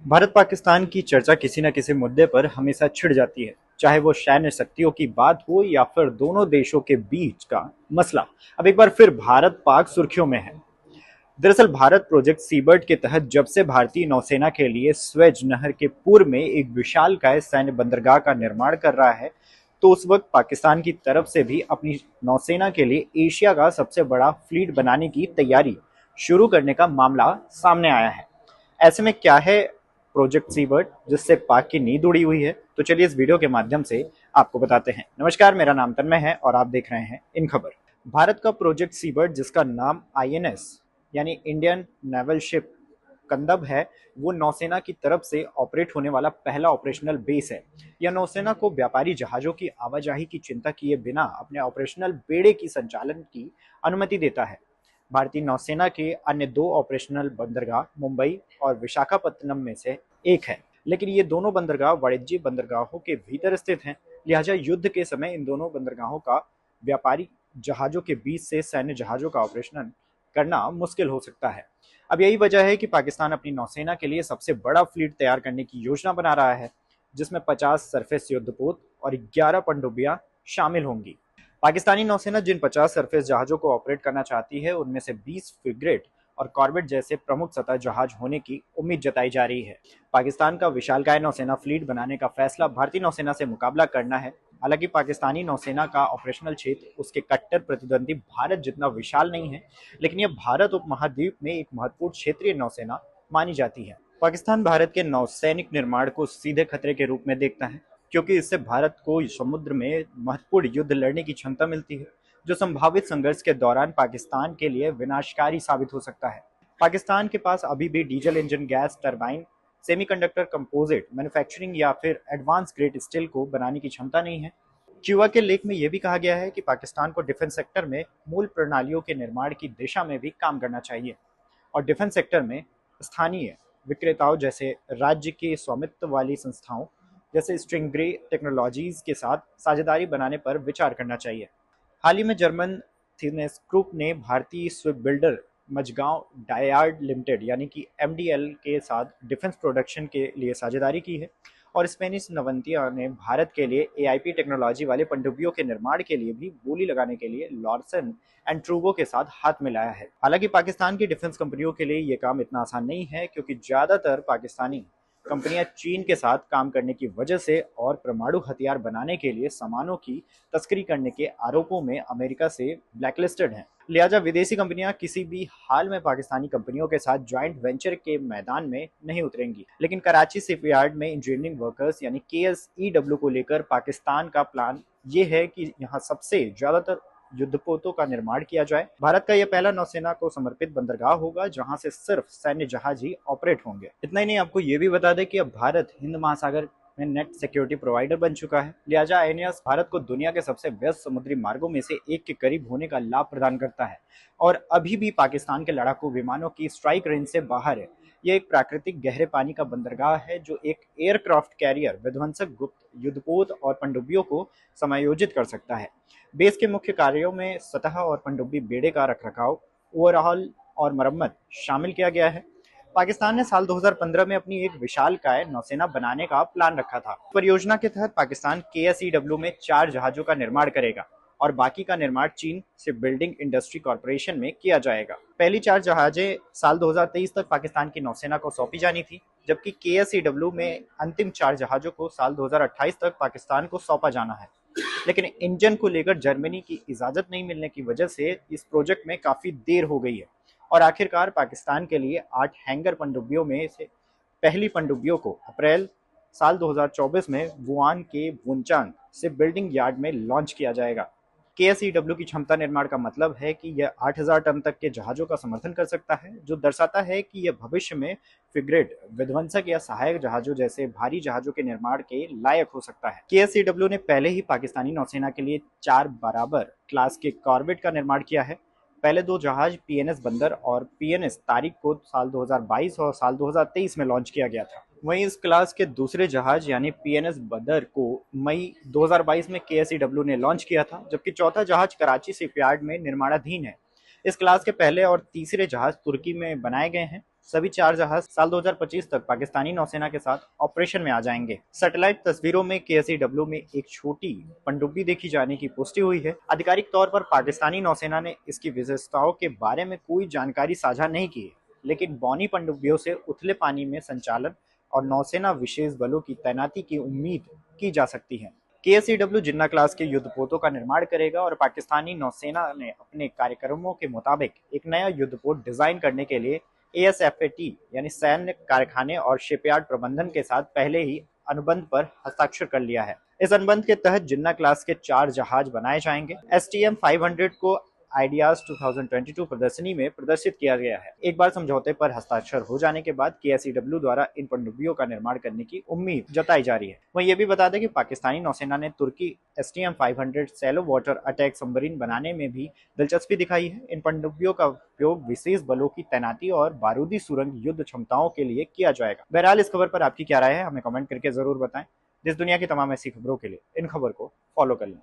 भारत पाकिस्तान की चर्चा किसी न किसी मुद्दे पर हमेशा छिड़ जाती है, चाहे वो सैन्य शक्तियों की बात हो या फिर दोनों देशों के बीच का मसला। अब एक बार फिर भारत पाक सुर्खियों में है। दरअसल भारत प्रोजेक्ट सीबर्ट के तहत जब से भारतीय नौसेना के लिए स्वेज नहर के पूर्व में एक विशालकाय सैन्य बंदरगाह का निर्माण कर रहा है, तो उस वक्त पाकिस्तान की तरफ से भी अपनी नौसेना के लिए एशिया का सबसे बड़ा फ्लीट बनाने की तैयारी शुरू करने का मामला सामने आया है। ऐसे में क्या है प्रोजेक्ट सीबर्ट जिससे पाक की नींद उड़ी हुई है, तो चलिए इस वीडियो के माध्यम से आपको बताते हैं। नमस्कार, मेरा नाम तन्मय है और आप देख रहे हैं इन खबर। भारत का प्रोजेक्ट सीबर्ट, जिसका नाम आईएनएस यानी इंडियन नेवल शिप कंदब है, वो नौसेना की तरफ से ऑपरेट होने वाला पहला ऑपरेशनल बेस है। यह नौसेना को व्यापारी जहाजों की आवाजाही की चिंता किए बिना अपने ऑपरेशनल बेड़े की संचालन की अनुमति देता है। भारतीय नौसेना के अन्य दो ऑपरेशनल बंदरगाह मुंबई और विशाखापत्तनम में से एक है, लेकिन ये दोनों बंदरगाह वाणिज्यिक बंदरगाहों के भीतर स्थित हैं। लिहाजा युद्ध के समय इन दोनों बंदरगाहों का व्यापारी जहाजों के बीच से सैन्य जहाजों का ऑपरेशन करना मुश्किल हो सकता है। अब यही वजह है कि पाकिस्तान अपनी नौसेना के लिए सबसे बड़ा फ्लीट तैयार करने की योजना बना रहा है, जिसमें 50 सरफेस युद्धपोत और 11 पनडुब्बियां शामिल होंगी। पाकिस्तानी नौसेना जिन 50 सरफेस जहाजों को ऑपरेट करना चाहती है, उनमें से 20 फ्रिगेट और कॉर्बेट जैसे प्रमुख सतह जहाज होने की उम्मीद जताई जा रही है। पाकिस्तान का विशालकाय नौसेना फ्लीट बनाने का फैसला भारतीय नौसेना से मुकाबला करना है। हालांकि पाकिस्तानी नौसेना का ऑपरेशनल क्षेत्र उसके कट्टर प्रतिद्वंदी भारत जितना विशाल नहीं है, लेकिन यह भारत उपमहाद्वीप में एक महत्वपूर्ण क्षेत्रीय नौसेना मानी जाती है। पाकिस्तान भारत के नौसैनिक निर्माण को सीधे खतरे के रूप में देखता है, क्योंकि इससे भारत को समुद्र में महत्वपूर्ण युद्ध लड़ने की क्षमता मिलती है, जो संभावित संघर्ष के दौरान पाकिस्तान के लिए विनाशकारी साबित हो सकता है। पाकिस्तान के पास अभी भी diesel engine, gas turbine, semiconductor composite manufacturing या फिर एडवांस ग्रेड स्टील को बनाने की क्षमता नहीं है। क्यूबा के लेख में यह भी कहा गया है कि पाकिस्तान को डिफेंस सेक्टर में मूल प्रणालियों के निर्माण की दिशा में भी काम करना चाहिए और डिफेंस सेक्टर में स्थानीय विक्रेताओं जैसे राज्य के स्वामित्व वाली संस्थाओं जैसे स्ट्रिंग्रे टेक्नोलॉजीज के साथ साझेदारी बनाने पर विचार करना चाहिए। हाल ही में जर्मन थीनेस ग्रुप ने भारतीय स्विफ्ट बिल्डर मजगांव डायार्ड लिमिटेड यानी कि एमडीएल के साथ डिफेंस प्रोडक्शन के लिए साझेदारी की है और स्पेनिश नवंतिया ने भारत के लिए एआईपी टेक्नोलॉजी वाले पनडुब्बियों के निर्माण के लिए भी बोली लगाने के लिए लॉर्सन एंड ट्रूबो के साथ हाथ मिलाया है। हालांकि पाकिस्तान की डिफेंस कंपनियों के लिए ये काम इतना आसान नहीं है, क्योंकि ज्यादातर पाकिस्तानी कंपनियां चीन के साथ काम करने की वजह से और परमाणु हथियार बनाने के लिए सामानों की तस्करी करने के आरोपों में अमेरिका से ब्लैकलिस्टेड हैं। लिहाजा विदेशी कंपनियां किसी भी हाल में पाकिस्तानी कंपनियों के साथ ज्वाइंट वेंचर के मैदान में नहीं उतरेंगी। लेकिन कराची शिपयार्ड में इंजीनियरिंग वर्कर्स यानी KSEW को लेकर पाकिस्तान का प्लान ये है कि यहाँ सबसे ज्यादातर युद्धपोतों का निर्माण किया जाए। भारत का यह पहला नौसेना को समर्पित बंदरगाह होगा जहां से सिर्फ सैन्य जहाज ही ऑपरेट होंगे। इतना ही नहीं, आपको ये भी बता दें कि अब भारत हिंद महासागर में नेट सिक्योरिटी प्रोवाइडर बन चुका है। लिहाजा आईएनएस भारत को दुनिया के सबसे व्यस्त समुद्री मार्गों में से एक के करीब होने का लाभ प्रदान करता है और अभी भी पाकिस्तान के लड़ाकू विमानों की स्ट्राइक रेंज से बाहर है। यह एक प्राकृतिक गहरे पानी का बंदरगाह है जो एक एयरक्राफ्ट कैरियर, विध्वंसक गुप्त युद्धपोत और पनडुब्बियों को समायोजित कर सकता है। बेस के मुख्य कार्यों में सतह और पनडुब्बी बेड़े का रखरखाव, ओवरहॉल और मरम्मत शामिल किया गया है। पाकिस्तान ने साल 2015 में अपनी एक विशालकाय नौसेना बनाने का प्लान रखा था। परियोजना के तहत पाकिस्तान KSEW में 4 जहाजों का निर्माण करेगा और बाकी का निर्माण चीन से बिल्डिंग इंडस्ट्री कॉरपोरेशन में किया जाएगा। पहली 4 जहाजें साल 2023 तक पाकिस्तान की नौसेना को सौंपी जानी थी, जबकि KSEW में अंतिम 4 जहाजों को साल 2028 तक पाकिस्तान को सौंपा जाना है। लेकिन इंजन को लेकर जर्मनी की इजाजत नहीं मिलने की वजह से इस प्रोजेक्ट में काफी देर हो गई है और आखिरकार पाकिस्तान के लिए 8 हैंगर पनडुब्बियों में से पहली पनडुब्बियों को अप्रैल साल 2024 में वुआन के वुनचांग से बिल्डिंग यार्ड में लॉन्च किया जाएगा। KSEW की क्षमता निर्माण का मतलब है कि यह 8000 टन तक के जहाजों का समर्थन कर सकता है, जो दर्शाता है कि यह भविष्य में फ्रिगेट, विध्वंसक या सहायक जहाजों जैसे भारी जहाजों के निर्माण के लायक हो सकता है। KSEW ने पहले ही पाकिस्तानी नौसेना के लिए 4 बराबर क्लास के कॉर्वेट का निर्माण किया है। पहले 2 जहाज PNS बंदर और PNS तारिक को साल 2022 और साल 2023 में लॉन्च किया गया था। वहीं इस क्लास के दूसरे जहाज यानी PNS बदर को मई 2022 में KSEW ने लॉन्च किया था, जबकि चौथा जहाज कराची शिपयार्ड में निर्माणाधीन है। इस क्लास के पहले और तीसरे जहाज तुर्की में बनाए गए हैं सभी 4 जहाज साल 2025 तक पाकिस्तानी नौसेना के साथ ऑपरेशन में आ जाएंगे। सैटेलाइट तस्वीरों में KSEW में एक छोटी पनडुब्बी देखी जाने की पुष्टि हुई है। आधिकारिक तौर पर पाकिस्तानी नौसेना ने इसकी विशेषताओं के बारे में कोई जानकारी साझा नहीं की है, लेकिन बौनी पनडुब्बियों से उथले पानी में संचालन और नौसेना विशेष बलों की तैनाती की उम्मीद की जा सकती है। KSEW जिन्ना क्लास के युद्धपोतों का निर्माण करेगा और पाकिस्तानी नौसेना ने अपने कार्यक्रमों के मुताबिक एक नया युद्धपोत डिजाइन करने के लिए ASFAT यानी सैन्य कारखाने और शिपयार्ड प्रबंधन के साथ पहले ही अनुबंध पर हस्ताक्षर कर लिया है। इस अनुबंध के तहत जिन्ना क्लास के 4 जहाज बनाए जाएंगे। STM 500 को आइडियाज 2022 प्रदर्शनी में प्रदर्शित किया गया है। एक बार समझौते पर हस्ताक्षर हो जाने के बाद KSEW द्वारा इन पनडुब्बियों का निर्माण करने की उम्मीद जताई जा रही है। वहीं ये भी बता दें कि पाकिस्तानी नौसेना ने तुर्की STM 500 shallow water attack submarine बनाने में भी दिलचस्पी दिखाई है। इन पनडुब्बियों का उपयोग विशेष बलों की तैनाती और बारूदी सुरंग युद्ध क्षमताओं के लिए किया जाएगा। बहरहाल इस खबर पर आपकी क्या राय है, हमें कमेंट करके जरूर बताएं। देश दुनिया की तमाम ऐसी खबरों के लिए इन खबर को फॉलो कर लें।